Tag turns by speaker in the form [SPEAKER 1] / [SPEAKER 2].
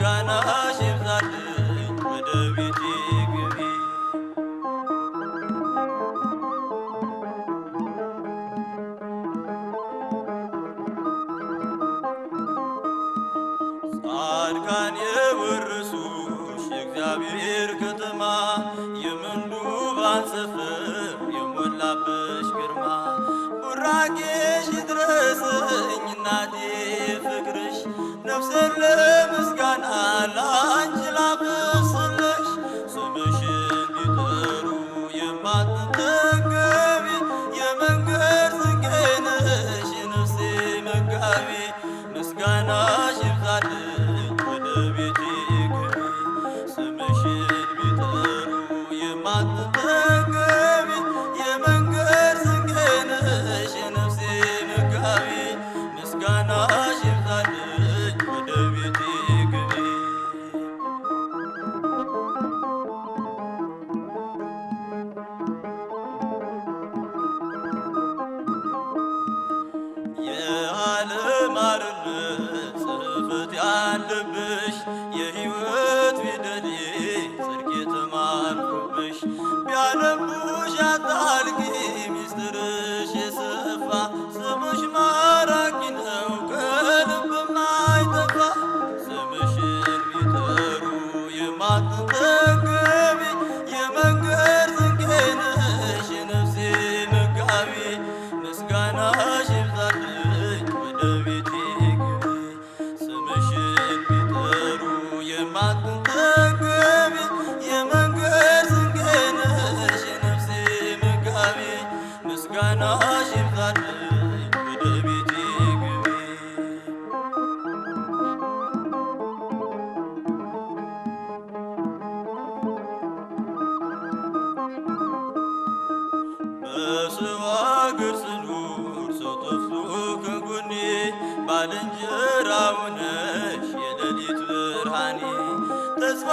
[SPEAKER 1] ምስጋናሽ ይብዛልኝ ወደ ቤቴ ግቢ። ጻድቃን የወረሱሽ የእግዚአብሔር ከተማ የምንዱባን ሰፈር የሞላብሽ ግርማ ቡራኬሽ ይድረሰኝ እናቴ ፍቅርሽ ነፍሴን ለምስጋና ላንቺ ላብስልሽ ስምሽን ቢጠሩ የማትጠገቢ የመንገድ ስንቄ ነሽ የነፍሴ መጋቢ ምስጋናሽ ይብዛልኝ ወደ ቤቴ ግቢ። ስምሽን ቢጠሩ የማትጠገቢ የመንገድ ስንቄ ነሽ የነፍሴ መጋቢ ምስጋናሽ ይብዛልኝ ወደ ቤቴ ግቢ። የዓለም አርነት ጽሕፈት ያለብሽ የሕይወት ፊደሌ ጽድቅ የተማርኩብሽ ቢያነቡሽ አታልቂ ሚስጥርሽ የሰፋ ስምሽ ማራኪ ነው ከልብም አይጠፋ ስምሽን ቢጠሩ የማትጠገቢ የመንገድ ስንቄ ነሽ የነፍሴ መጋቢ ምስጋናሽ ይብዛልኝ ወደ ቤቴ ግቢ። ስምሽን ቢጠሩ የማትጠገቢ የመንገድ ስንቄ ነሽ የነፍሴ መጋቢ ምስጋናሽ ይብዛልኝ ወደ ቤቴ ግቢ። በሰው አገር ስኖር ሰው ጠፍቶ ከጎኔ ባልንጀራ ሆነሽ የሌሊት ብርሃኔ ተስፋ